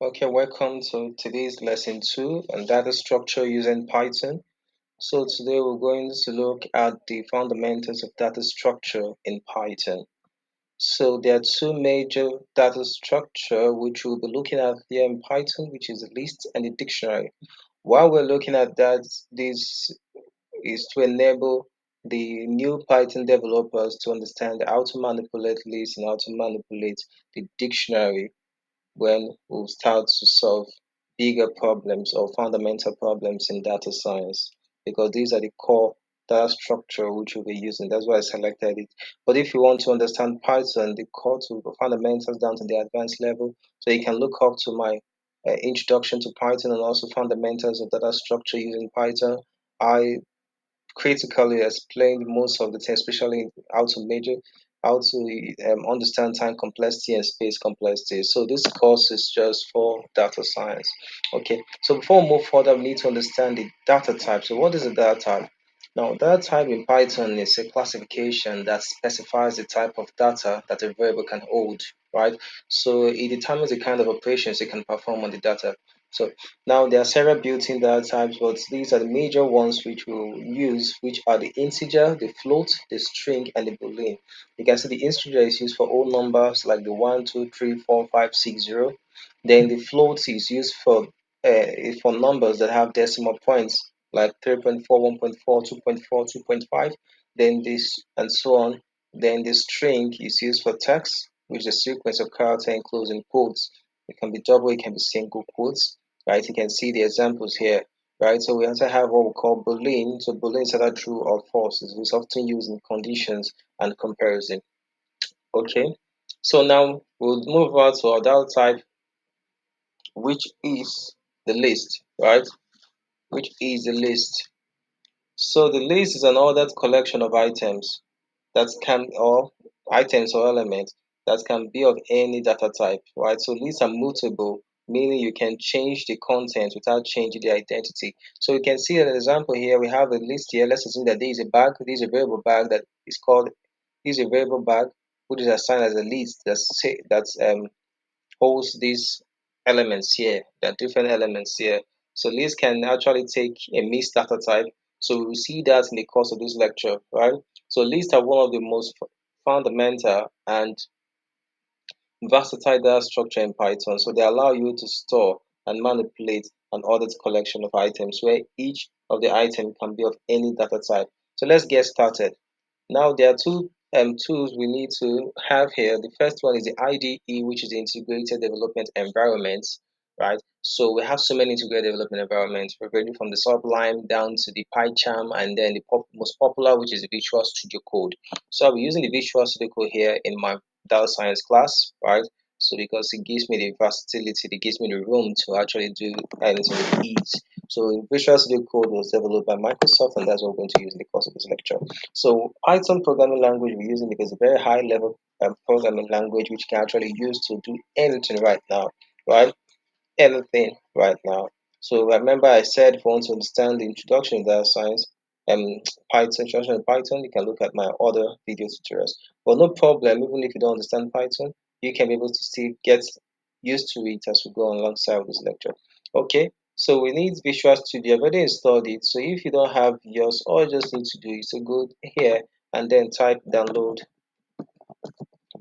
Okay, welcome to today's lesson 2 on data structure using Python. So today we're going to look at the fundamentals of data structure in Python. So there are two major data structure which we'll be looking at here in Python, which is the list and the dictionary. While we're looking at that, this is to enable the new Python developers to understand how to manipulate lists and how to manipulate the dictionary when we'll start to solve bigger problems or fundamental problems in data science, because these are the core data structure which we'll be using. That's why I selected it. But if you want to understand Python, the core to the fundamentals down to the advanced level, so you can look up to my introduction to Python and also fundamentals of data structure using Python. I critically explained most of the things, especially how to understand time complexity and space complexity. So this course is just for data science. Okay, so before we move further, we need to understand the data type. So what is a data type? Now, data type in Python is a classification that specifies the type of data that a variable can hold, right? So it determines the kind of operations it can perform on the data. So now there are several built-in data types, but these are the major ones which we'll use, which are the integer, the float, the string, and the boolean. You can see the integer is used for all numbers like the 1, 2, 3, 4, 5, 6, 0. Then the float is used for numbers that have decimal points like 3.4, 1.4, 2.4, 2.5. Then this and so on. Then the string is used for text, which is a sequence of characters enclosed in quotes. It can be double, it can be single quotes, right? You can see the examples here, right? So we also have what we call Boolean. So Boolean is either true or false. It's often used in conditions and comparison. Okay, so now we'll move on to our data type, which is the list, right? Which is the list. So the list is an ordered collection of items that can or items or elements that can be of any data type, right? So lists are mutable, meaning you can change the content without changing the identity. So you can see an example here. We have a list here. Let's assume that there is a bag. There is a variable bag that is called. This is a variable bag which is assigned as a list that holds these elements here. There are different elements here. So list can actually take a mixed data type. So we will see that in the course of this lecture, right? So lists are one of the most fundamental and versatile data structure in Python. So they allow you to store and manipulate an ordered collection of items where each of the item can be of any data type. So let's get started. Now there are two tools we need to have here. The first one is the IDE, which is the Integrated Development Environment, right? So we have so many integrated development environments, ranging from the Sublime down to the PyCharm, and then the most popular, which is the Visual Studio Code. So I'll be using the Visual Studio Code here in my data science class, right? So because it gives me the versatility, it gives me the room to actually do anything with ease. So Visual Studio Code was developed by Microsoft, and that's what we're going to use in the course of this lecture. So Python programming language we're using because it's a very high level programming language which can actually use to do anything right now, right? Anything right now. So remember I said if you want to understand the introduction to data science, um, Python, introduction to Python, you can look at my other video tutorials. But no problem, even if you don't understand Python, you can be able to still get used to it as we go alongside with this lecture. Okay, so we need Visual Studio. I've already installed it. So if you don't have yours, all you just need to do is to go here and then type download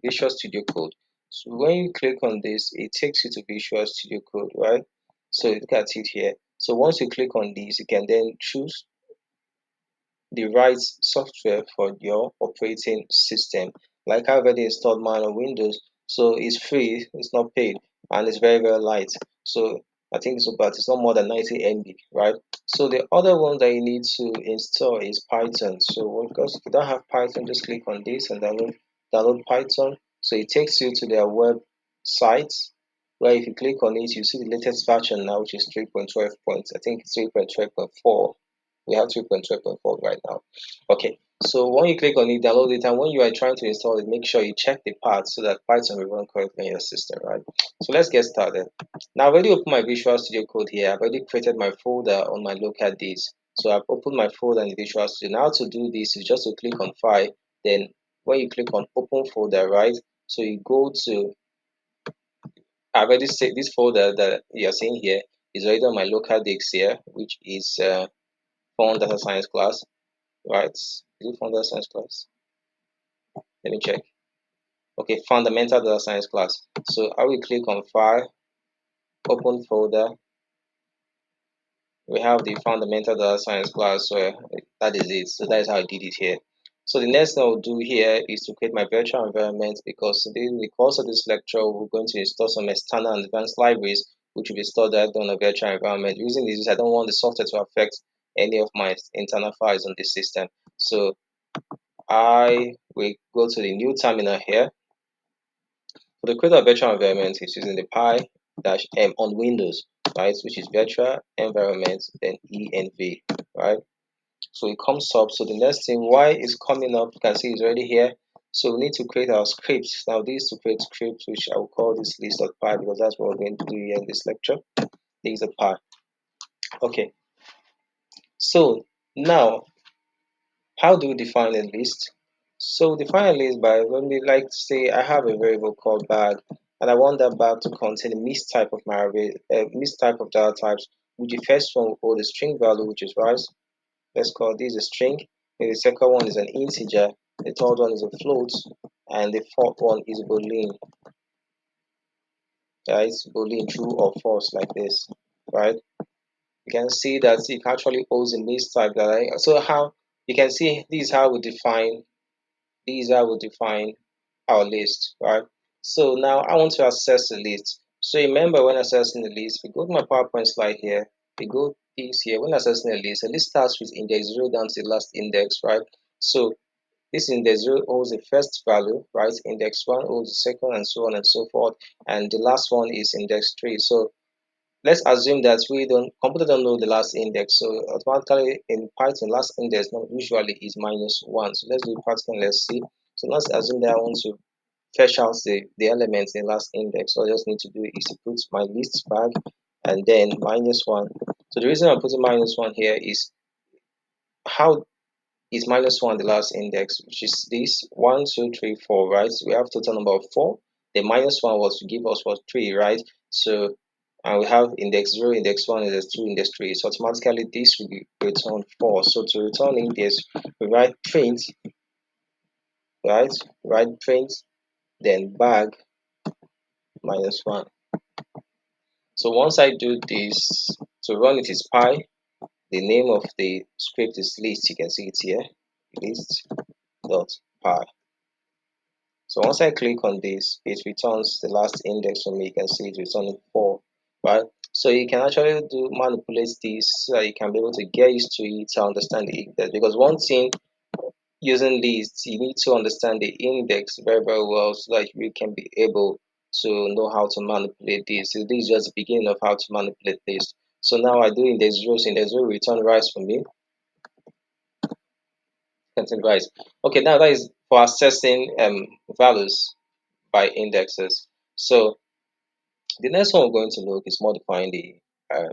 Visual Studio Code. So when you click on this, it takes you to Visual Studio Code, right? So look at it here. So once you click on this, you can then choose the right software for your operating system. Like I've already installed mine on Windows, so it's free, it's not paid, and it's very, very light. So I think it's not more than 90 MB, right? So the other one that you need to install is Python. So because if you don't have Python, just click on this and download Python. So it takes you to their website, where if you click on it, you see the latest version now, which is 3.12 points. I think it's 3.12.4. We have 3.12.4 right now. Okay, so when you click on it, download it, and when you are trying to install it, make sure you check the path so that Python will run correctly in your system, right? So let's get started. Now I've already opened my Visual Studio Code here. I've already created my folder on my local disk. So I've opened my folder in the Visual Studio. Now to do this is just to click on File. Then when you click on Open Folder, right? So you go to I've already saved this folder that you're seeing here is already on my local disk here, which is Fund Data Science class, right? Is it Fund Data Science class? Let me check. Okay, Fundamental Data Science class. So I will click on File, Open Folder. We have the Fundamental Data Science class, so that is it. So that is how I did it here. So the next thing I'll do here is to create my virtual environment, because in the course of this lecture, we're going to install some external and advanced libraries which will be stored directly on a virtual environment. Using this, I don't want the software to affect any of my internal files on this system. So I will go to the new terminal here. For the create a virtual environment, it's using the pi-m on Windows, right, which is virtual environment, then env, right. So it comes up. So the next thing, why is coming up, you can see it's already here. So we need to create our scripts. Now this to create scripts, which I will call this list.py, because that's what we're going to do here in this lecture. List.py. Okay. So now, how do we define a list? So define a list by, when we like to say I have a variable called bag, and I want that bag to contain a mixed type of my array, mixed type of data types, which the first one will hold a string value, which is rise. Let's call this a string. The second one is an integer. The third one is a float, and the fourth one is boolean. Right, boolean true or false, like this. Right. You can see that it actually holds a mixed type. So how you can see this is how we define our list, right? So now I want to access the list. So remember, when accessing the list, we go to my PowerPoint slide here, we go this here. When accessing the list starts with index 0 down to the last index, right? So this index 0 holds the first value, right? Index 1 holds the second, and so on and so forth. And the last one is index 3. So let's assume that we don't computer don't know the last index, so automatically in Python last index usually is -1. So let's do practical, let's see. So let's assume that I want to fetch out the elements in last index. So I just need to do is to put my list bag and then -1. So the reason I'm putting -1 here is, how is -1 the last index, which is this 1 2 3 4, right? So we have total number of 4. The -1 was to give us was 3, right? So and we have index 0, index 1, index 2, index 3. So automatically this will be return 4. So to return index, we write print, right? Write print, then bag -1. So once I do this, to run it is pi. The name of the script is list. You can see it here, list.py. So once I click on this, it returns the last index for me. You can see it returning 4, right? So you can actually do manipulate this so that you can be able to get used to it to understand the index. Because one thing using lists, you need to understand the index very, very well so that you can be able to know how to manipulate this. So this is just the beginning of how to manipulate this. So now I do index 0, so index 0 return rise for me. Content rise. Okay, now that is for accessing values by indexes. So the next one we're going to look is modifying the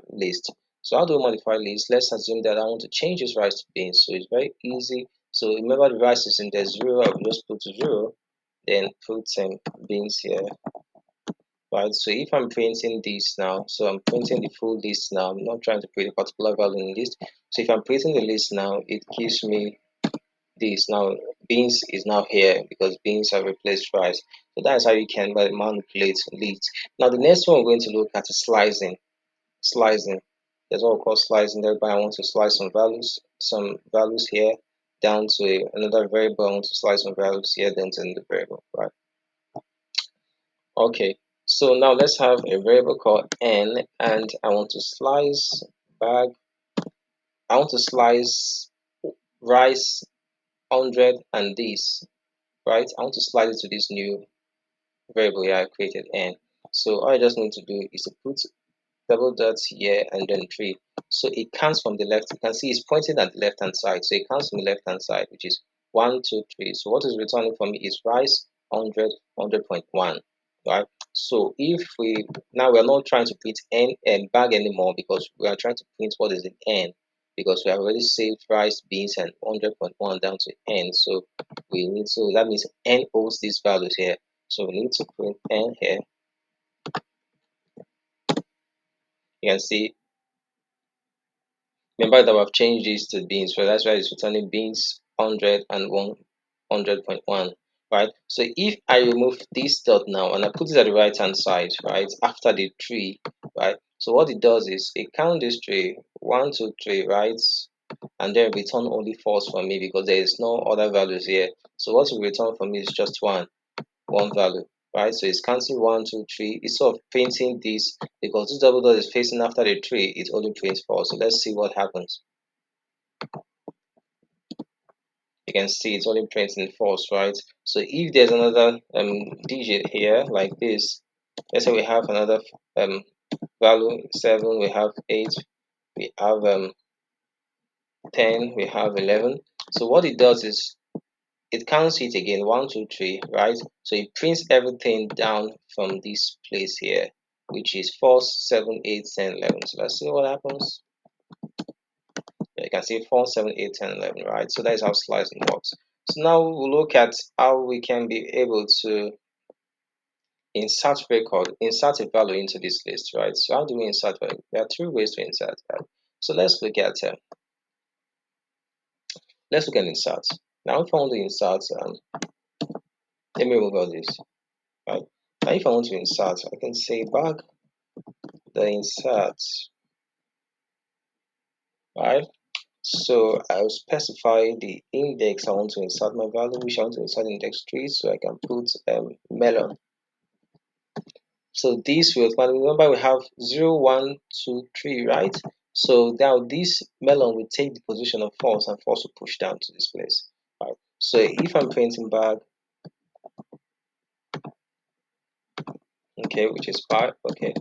list. So how do we modify list? Let's assume that I want to change this rise to beans. So it's very easy. So remember the rise is in the 0. I will just put 0, then put some beans here. Right. So if I'm printing this now, so I'm printing the full list now. I'm not trying to print a particular value in the list. So if I'm printing the list now, it gives me this. Now beans is now here because beans have replaced rice. So that's how you can manipulate lists. Now the next one we're going to look at is slicing. Slicing. There's what we call slicing. Thereby I want to slice some values here down to another variable. I want to slice some values here then to another variable, right? Okay. So now let's have a variable called n, and I want to slice bag. I want to slice rice 100 and this, right? I want to slide it to this new variable here I created n. So all I just need to do is to put double dots here and then 3. So it counts from the left. You can see it's pointing at the left hand side. So it counts from the left hand side, which is 1 2 3. So what is returning for me is rice 100 100.1, right? So if we now we're not trying to print n and bag anymore, because we are trying to print what is in n, because we have already saved rice, beans, and 100.1 down to n. So we need, so that means n holds these values here. So we need to print n here, You can see, remember that I've changed this to beans, so that's why it's returning beans 100 and 100.1, right? So if I remove this dot now and I put it at the right hand side, right, after the tree, right? So what it does is it counts this tree, 1, 2, 3, right? And then return only false for me because there is no other values here. So what will return for me is just one value, right? So it's counting 1, 2, 3. Instead of printing this, because this double dot is facing after the tree, it only prints false. So let's see what happens. You can see it's only printing false, right? So if there's another digit here like this, let's say we have another value 7, we have 8, we have 10, we have 11. So what it does is it counts it again, 1, 2, 3, right? So it prints everything down from this place here, which is 4, 7, 8, 10, 11. So let's see what happens. You can see 4, 7, 8, 10, 11, right? So that is how slicing works. So now we'll look at how we can be able to insert a value into this list, right? So how do we insert value? There are three ways to insert value. So let's look at insert. Now if I want to insert, let me remove all this, right? Now if I want to insert, I can say back the insert, right? So I'll specify the index I want to insert my value, which I want to insert index 3, so I can put melon. So this will, remember we have 0, 1, 2, 3, right? So now this melon will take the position of false and false will push down to this place, right? So if I'm printing back, okay, which is 5, okay,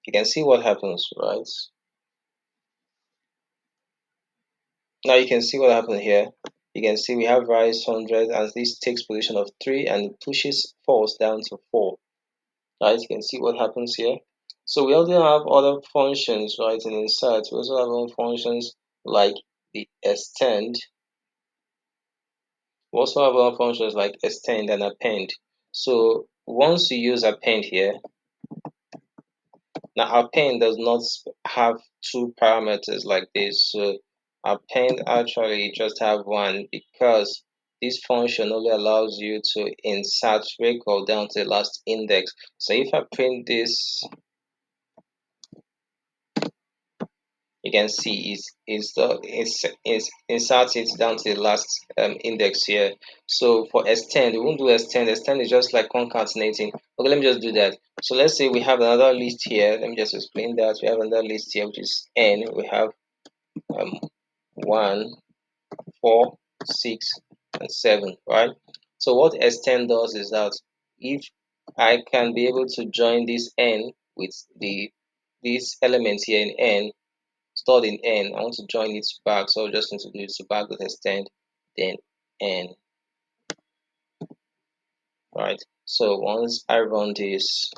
you can see what happens, right? Now you can see what happened here. You can see we have rise 100 and this takes position of 3 and it pushes false down to 4. Right, you can see what happens here. So we also have other functions, right, in insert. We also have other functions like the extend. We also have other functions like extend and append. So once you use append here, now append does not have two parameters like this. So append actually just have one because this function only allows you to insert record down to the last index. So if I print this, you can see is insert it down to the last index here. So for extend, we won't do extend. Extend is just like concatenating. Okay, let me just do that. So let's say we have another list here. Let me just explain that. We have another list here, which is n. We have 1, 4, 6, and 7, right? So what extend does is that if I can be able to join this n with these elements here in n, stored in n, I want to join it back, so I just need to do it to back with extend, then n, right? So once I run this,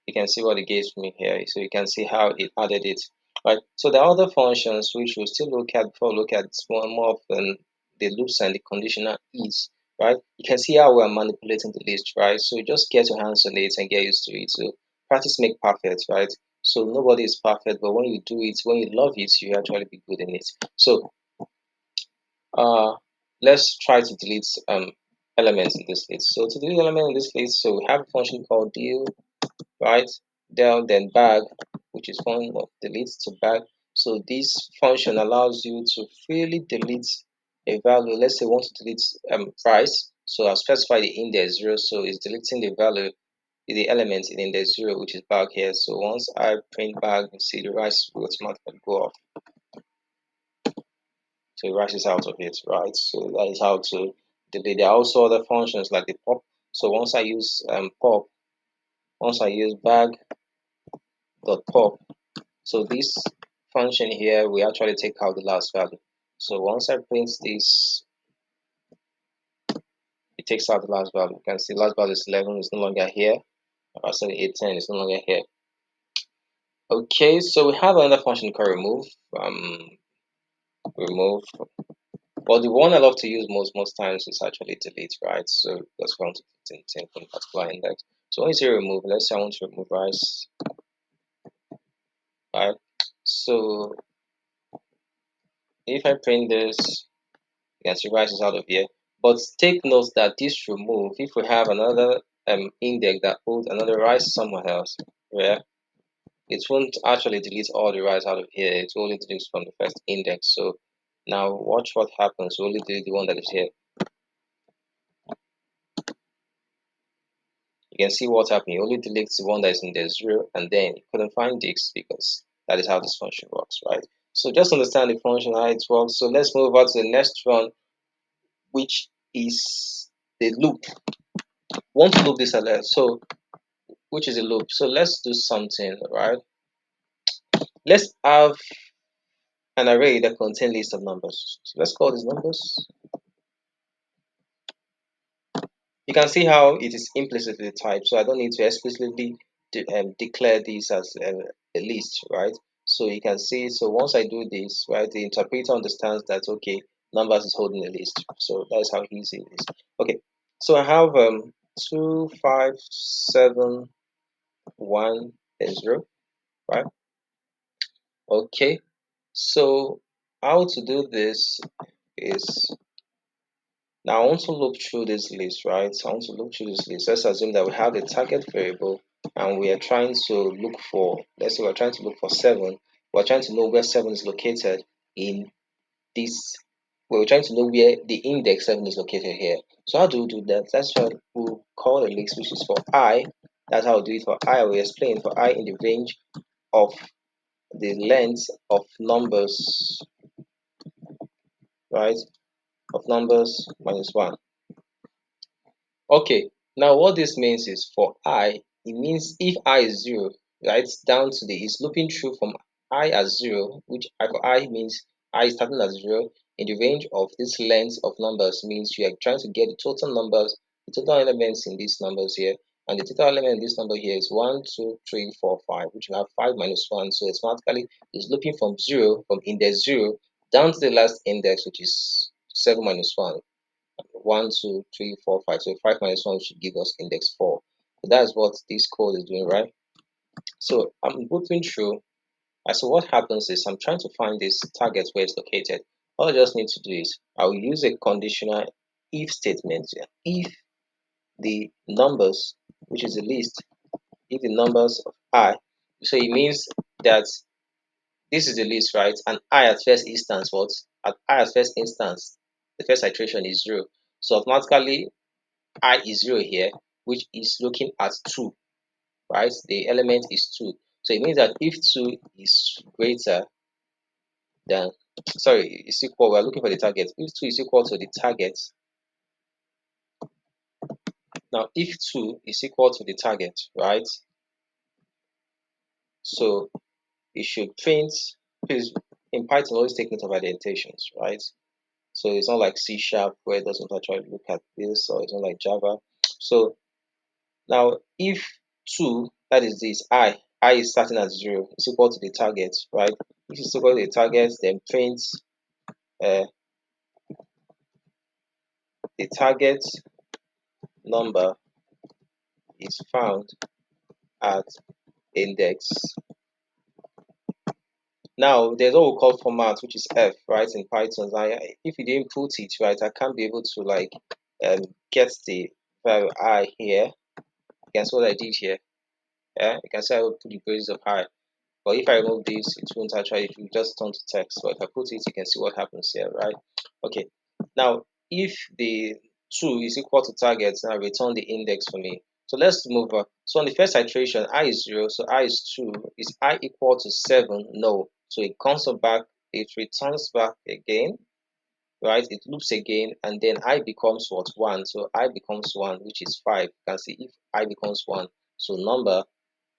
you can see what it gives me here. So you can see how it added it, right? So there are other functions which we'll still look at before we look at more of the loops and the conditional is, right? You can see how we're manipulating the list, right? So just get your hands on it and get used to it. So practice make perfect, right? So nobody is perfect, but when you do it, when you love it, you actually be good in it. So uh, let's try to delete elements in this list. So to delete element in this list, so we have a function called deal, right? Del then bag, which is one of delete to bag. So this function allows you to freely delete a value. Let's say we want to delete price. So I'll specify the index 0. So it's deleting the value, the element in index 0, which is bag here. So once I print bag, you see the rice will automatically go off. So it rushes out of it, right? So that is how to delete. There are also other functions like the pop. So once I use pop, once I use bag.pop, so this function here we actually take out the last value. So once I print this, it takes out the last value. You can see last value is 11, is no longer here. Sorry, 8, 10 is no longer here. Okay, so we have another function called remove. Remove. But the one I love to use most times is actually delete, right? So that's going to 10 from particular index. So when you say remove, let's say I want to remove rice, right? So if I print this, you can see rice is out of here. But take note that this remove, if we have another index that holds another rice somewhere else, where it won't actually delete all the rice out of here, it will only delete from the first index. So now watch what happens. We only delete the one that is here. You can see what's happening. It only deletes the one that is in the 0, and then you couldn't find this because that is how this function works, right? So just understand the function, how it works. So let's move on to the next one, which is the loop. Want to loop this alert, so which is a loop. So let's do something, right? Let's have an array that contains list of numbers. So let's call these numbers. You can see how it is implicitly typed, so I don't need to explicitly declare this as a list, right? So you can see, so once I do this, right, the interpreter understands that, okay, numbers is holding a list. So that is how easy it is. Okay, so I have 2, 5, 7, 1, and 0, right? Okay, so how to do this is, now I want to look through this list, right? I want to look through this list. Let's assume that we have the target variable and we are trying to look for, let's say we're trying to look for 7. We're trying to know where 7 is located in this. We're trying to know where the index 7 is located here. So how do we do that? That's why we'll call a list, which is for I. That's how we do it for I. We explain for I in the range of the length of numbers, right? Of numbers minus 1. Okay, now what this means is for I, it means if I is 0, right, down to the, it's looping through from I as 0, which for I means I is starting at 0, in the range of this length of numbers means you are trying to get the total numbers, the total elements in these numbers here, and the total element in this number here is 1, 2, 3, 4, 5, which you have 5 minus 1, so automatically it's looping from 0, from index 0, down to the last index, which is 7 minus 1. 1, 2, 3, 4, 5. So 5 minus 1 should give us index 4. So that's what this code is doing, right? So I'm looking through. So what happens is I'm trying to find this target where it's located. All I just need to do is I'll use a conditional if statement. If the numbers, which is a list, if the numbers of I, so it means that this is the list, right? And I at first instance, what? At I at first instance, the first iteration is 0. So automatically I is 0 here, which is looking at 2, right? The element is 2. So it means that if 2 is greater than, sorry, is equal, we're looking for the target. If 2 is equal to the target, now if 2 is equal to the target, right? So it should print, please, in Python, always take note of indentations, right? So it's not like C sharp where it doesn't actually look at this, or it's not like Java. So now, if 2, that is this, I is starting at 0, is equal to the target, right? If it's equal to the target, then print uh, the target number is found at index. Now, there's what we call format, which is F, right, in Python. If you didn't put it, right, I can't be able to, like, get the value I here. Guess what I did here? Yeah, you can say I will put the braces of I. But if I remove this, it won't actually, it will just turn to text. But if I put it, you can see what happens here, right? Okay. Now, if the 2 is equal to target, now return the index for me. So let's move on. So on the first iteration, I is 0, so I is 2. Is I equal to 7? No. So it comes back, it returns back again, right? It loops again, and then I becomes what? 1. So I becomes 1, which is 5. You can see if I becomes 1. So number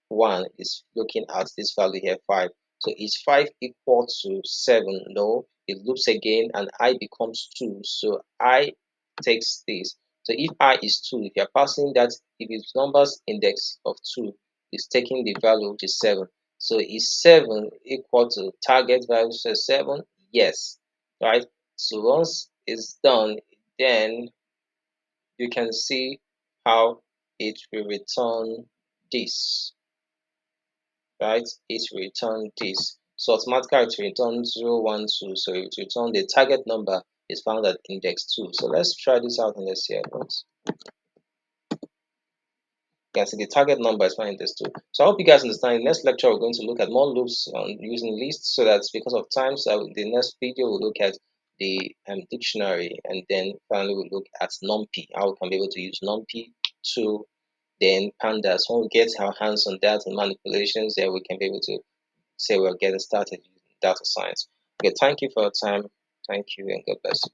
1 is looking at this value here, 5. So is 5 equal to 7? No. It loops again and I becomes 2. So I takes this. So if I is 2, if you're passing that, if it's numbers index of 2, it's taking the value which is 7. So is 7 equal to target value so 7? Yes. Right? So once it's done, then you can see how it will return this, right? It will return this. So automatically it will return 0, 1, 2. So it will return the target number is found at index 2. So let's try this out in the CFS. You can see the target number is found in this 2. So I hope you guys understand. In the next lecture, we're going to look at more loops using lists. So that's because of time. So the next video, we'll look at the dictionary, and then finally we'll look at NumPy, how we can be able to use NumPy to then pandas. When we get our hands on that and manipulations, then we can be able to say we're getting started using data science. Okay, thank you for your time. Thank you and God bless you.